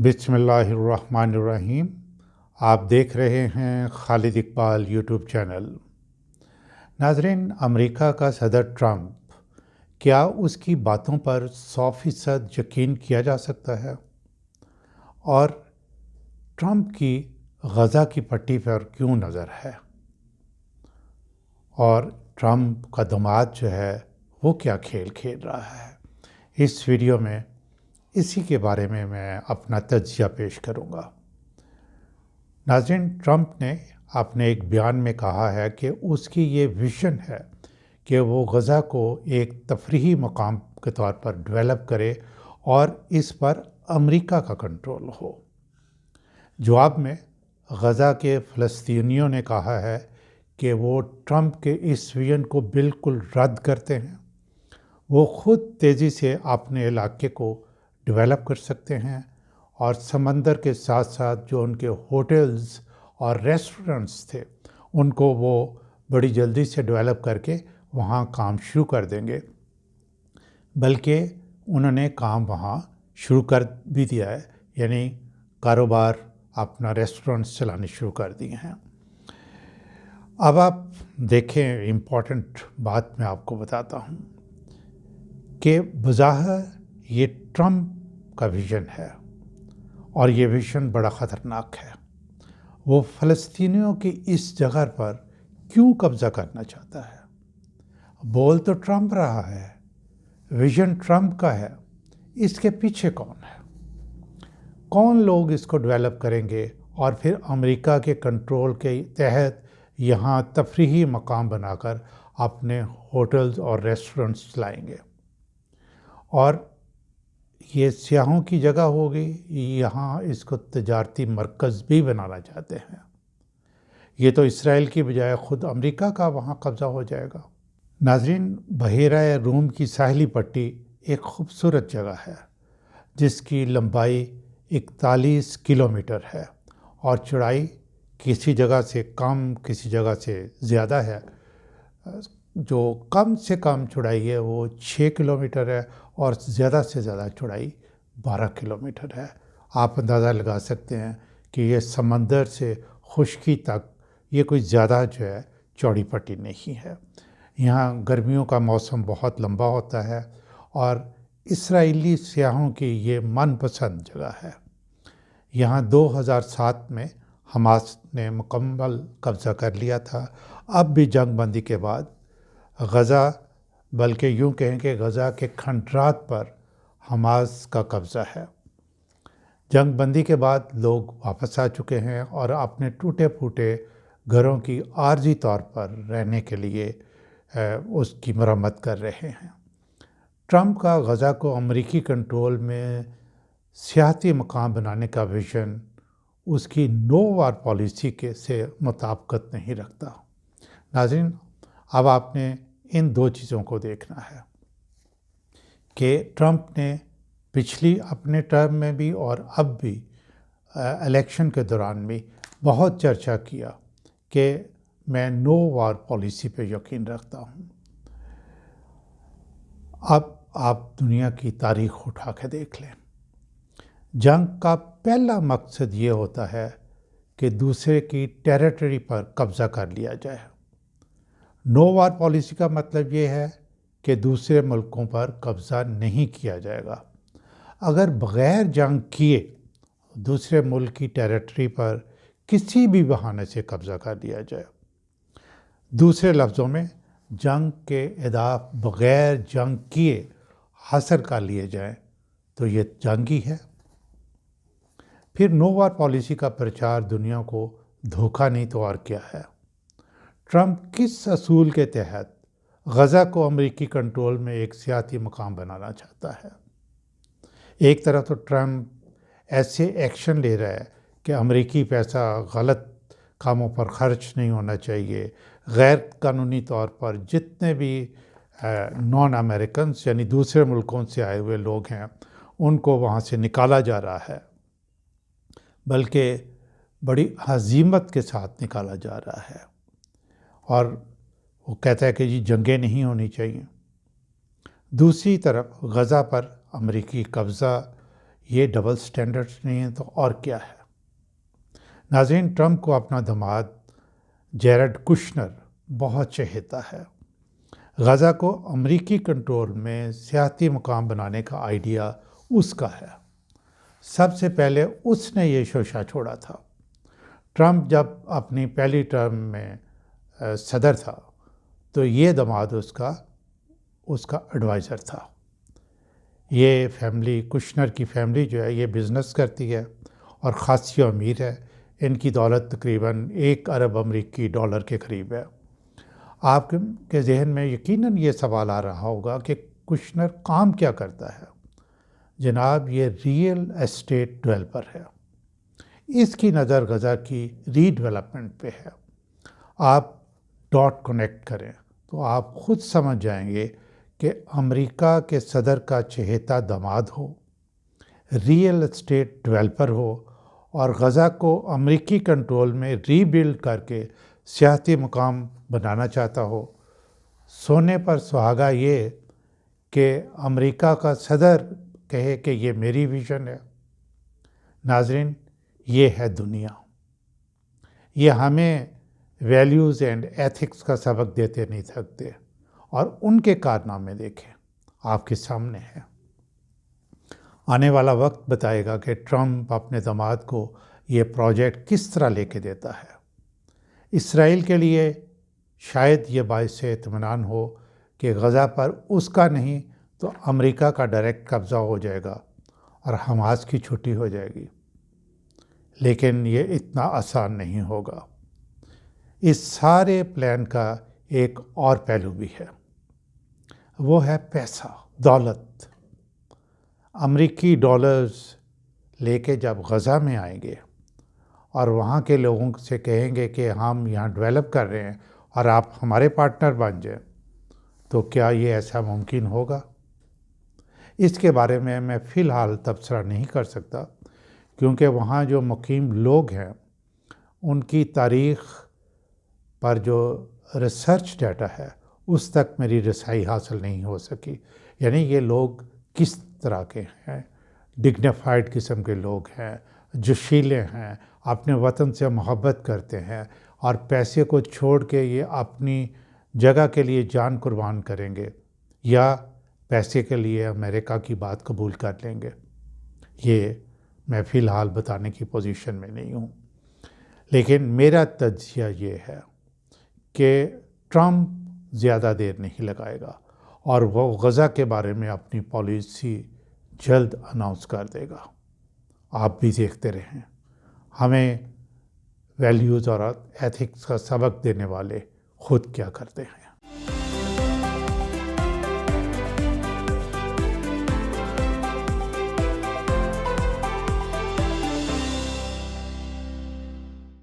بسم اللہ الرحمن الرحیم۔ آپ دیکھ رہے ہیں خالد اقبال یوٹیوب چینل۔ ناظرین، امریکہ کا صدر ٹرمپ، کیا اس کی باتوں پر 100% یقین کیا جا سکتا ہے؟ اور ٹرمپ کی غزہ کی پٹی پر کیوں نظر ہے؟ اور ٹرمپ کا داماد جو ہے وہ کیا کھیل کھیل رہا ہے؟ اس ویڈیو میں اسی کے بارے میں اپنا تجزیہ پیش کروں گا۔ ناظرین، ٹرمپ نے اپنے ایک بیان میں کہا ہے کہ اس کی یہ ویژن ہے کہ وہ غزہ کو ایک تفریحی مقام کے طور پر ڈیولپ کرے اور اس پر امریکہ کا کنٹرول ہو۔ جواب میں غزہ کے فلسطینیوں نے کہا ہے کہ وہ ٹرمپ کے اس ویژن کو بالکل رد کرتے ہیں۔ وہ خود تیزی سے اپنے علاقے کو ڈیولپ کر سکتے ہیں اور سمندر کے ساتھ ساتھ جو ان کے ہوٹلز اور ریسٹورنٹس تھے ان کو وہ بڑی جلدی سے ڈیولپ کر کے وہاں کام شروع کر دیں گے، بلکہ انہوں نے کام وہاں شروع کر بھی دیا ہے، یعنی کاروبار اپنا ریسٹورنٹس چلانے شروع کر دیے ہیں۔ اب آپ دیکھیں، امپورٹنٹ بات میں آپ کو بتاتا ہوں کہ بظاہر یہ ٹرمپ کا ویژن ہے اور یہ ویژن بڑا خطرناک ہے۔ وہ فلسطینیوں کی اس جگہ پر کیوں قبضہ کرنا چاہتا ہے؟ بول تو ٹرمپ رہا ہے، ویژن ٹرمپ کا ہے، اس کے پیچھے کون ہے؟ کون لوگ اس کو ڈیولپ کریں گے اور پھر امریکہ کے کنٹرول کے تحت یہاں تفریحی مقام بنا کر اپنے ہوٹلز اور ریسٹورنٹس چلائیں گے؟ اور یہ سیاحوں کی جگہ ہوگی، یہاں اس کو تجارتی مرکز بھی بنانا چاہتے ہیں۔ یہ تو اسرائیل کی بجائے خود امریکہ کا وہاں قبضہ ہو جائے گا۔ ناظرین، بحیرہ روم کی ساحلی پٹی ایک خوبصورت جگہ ہے جس کی لمبائی 41 کلومیٹر ہے اور چوڑائی کسی جگہ سے کم کسی جگہ سے زیادہ ہے۔ جو کم سے کم چوڑائی ہے وہ 6 کلومیٹر ہے اور زیادہ سے زیادہ چوڑائی 12 کلومیٹر ہے۔ آپ اندازہ لگا سکتے ہیں کہ یہ سمندر سے خشکی تک یہ کوئی زیادہ جو ہے چوڑی پٹی نہیں ہے۔ یہاں گرمیوں کا موسم بہت لمبا ہوتا ہے اور اسرائیلی سیاحوں کی یہ من پسند جگہ ہے۔ یہاں 2007 میں حماس نے مکمل قبضہ کر لیا تھا۔ اب بھی جنگ بندی کے بعد غزہ، بلکہ یوں کہیں کہ غزہ کے کھنڈرات پر حماس کا قبضہ ہے۔ جنگ بندی کے بعد لوگ واپس آ چکے ہیں اور اپنے ٹوٹے پھوٹے گھروں کی عارضی طور پر رہنے کے لیے اس کی مرمت کر رہے ہیں۔ ٹرمپ کا غزہ کو امریکی کنٹرول میں سیاحتی مقام بنانے کا ویژن اس کی نو وار پالیسی سے مطابقت نہیں رکھتا۔ ناظرین، اب آپ نے ان دو چیزوں کو دیکھنا ہے کہ ٹرمپ نے پچھلی اپنے ٹرم میں بھی اور اب بھی الیکشن کے دوران بھی بہت چرچا کیا کہ میں نو وار پالیسی پہ یقین رکھتا ہوں۔ اب آپ دنیا کی تاریخ اٹھا کے دیکھ لیں، جنگ کا پہلا مقصد یہ ہوتا ہے کہ دوسرے کی ٹیریٹری پر قبضہ کر لیا جائے۔ نو وار پالیسی کا مطلب یہ ہے کہ دوسرے ملکوں پر قبضہ نہیں کیا جائے گا۔ اگر بغیر جنگ کیے دوسرے ملک کی ٹیریٹری پر کسی بھی بہانے سے قبضہ کر لیا جائے، دوسرے لفظوں میں جنگ کے اہداف بغیر جنگ کیے حاصل کر لیے جائیں تو یہ جنگ ہی ہے۔ پھر نو وار پالیسی کا پرچار دنیا کو دھوکہ نہیں تو اور کیا ہے؟ ٹرمپ کس اصول کے تحت غزہ کو امریکی کنٹرول میں ایک سیاحتی مقام بنانا چاہتا ہے؟ ایک طرف تو ٹرمپ ایسے ایکشن لے رہا ہے کہ امریکی پیسہ غلط کاموں پر خرچ نہیں ہونا چاہیے، غیر قانونی طور پر جتنے بھی نان امریکنز یعنی دوسرے ملکوں سے آئے ہوئے لوگ ہیں ان کو وہاں سے نکالا جا رہا ہے، بلکہ بڑی عزیمت کے ساتھ نکالا جا رہا ہے۔ اور وہ کہتا ہے کہ جی جنگیں نہیں ہونی چاہیے۔ دوسری طرف غزہ پر امریکی قبضہ یہ ڈبل سٹینڈرڈز نہیں ہیں تو اور کیا ہے؟ ناظرین، ٹرمپ کو اپنا داماد جیرڈ کشنر بہت چہیتا ہے۔ غزہ کو امریکی کنٹرول میں سیاحتی مقام بنانے کا آئیڈیا اس کا ہے۔ سب سے پہلے اس نے یہ شوشہ چھوڑا تھا۔ ٹرمپ جب اپنی پہلی ٹرم میں صدر تھا تو یہ داماد اس کا ایڈوائزر تھا۔ یہ فیملی، کشنر کی فیملی جو ہے یہ بزنس کرتی ہے اور خاصی امیر ہے۔ ان کی دولت تقریباً 1 ارب امریکی ڈالر کے قریب ہے۔ آپ کے ذہن میں یقیناً یہ سوال آ رہا ہوگا کہ کشنر کام کیا کرتا ہے؟ جناب، یہ ریئل اسٹیٹ ڈیولپر ہے۔ اس کی نظر غزہ کی ری ڈیولپمنٹ پہ ہے۔ آپ ڈاٹ کنیکٹ کریں تو آپ خود سمجھ جائیں گے کہ امریکہ کے صدر کا چہیتا داماد ہو، ریئل اسٹیٹ ڈیولپر ہو اور غزہ کو امریکی کنٹرول میں ری بلڈ کر کے سیاحتی مقام بنانا چاہتا ہو۔ سونے پر سہاگا یہ کہ امریکہ کا صدر کہے کہ یہ میری ویژن ہے۔ ناظرین، یہ ہے دنیا۔ یہ ہمیں ویلیوز اینڈ ایتھکس کا سبق دیتے نہیں تھکتے، اور ان کے کارنامے دیکھیں، آپ کے سامنے ہے۔ آنے والا وقت بتائے گا کہ ٹرمپ اپنے داماد کو یہ پروجیکٹ کس طرح لے کے دیتا ہے۔ اسرائیل کے لیے شاید یہ باعث اطمینان ہو کہ غزہ پر اس کا نہیں تو امریکہ کا ڈائریکٹ قبضہ ہو جائے گا اور حماس کی چھٹی ہو جائے گی، لیکن یہ اتنا آسان نہیں ہوگا۔ اس سارے پلان کا ایک اور پہلو بھی ہے، وہ ہے پیسہ، دولت۔ امریکی ڈالرز لے کے جب غزہ میں آئیں گے اور وہاں کے لوگوں سے کہیں گے کہ ہم یہاں ڈیولپ کر رہے ہیں اور آپ ہمارے پارٹنر بن جائیں، تو کیا یہ ایسا ممکن ہوگا؟ اس کے بارے میں فی الحال تبصرہ نہیں کر سکتا، کیونکہ وہاں جو مقیم لوگ ہیں ان کی تاریخ پر جو ریسرچ ڈیٹا ہے اس تک میری رسائی حاصل نہیں ہو سکی۔ یعنی یہ لوگ کس طرح کے ہیں؟ ڈگنیفائڈ قسم کے لوگ ہیں، جوشیلے ہیں، اپنے وطن سے محبت کرتے ہیں، اور پیسے کو چھوڑ کے یہ اپنی جگہ کے لیے جان قربان کریں گے یا پیسے کے لیے امریکہ کی بات قبول کر لیں گے؟ یہ میں فی الحال بتانے کی پوزیشن میں نہیں ہوں، لیکن میرا تجزیہ یہ ہے کہ ٹرمپ زیادہ دیر نہیں لگائے گا اور وہ غزہ کے بارے میں اپنی پالیسی جلد اناؤنس کر دے گا۔ آپ بھی دیکھتے رہیں۔ ہمیں ویلیوز اور ایتھکس کا سبق دینے والے خود کیا کرتے ہیں۔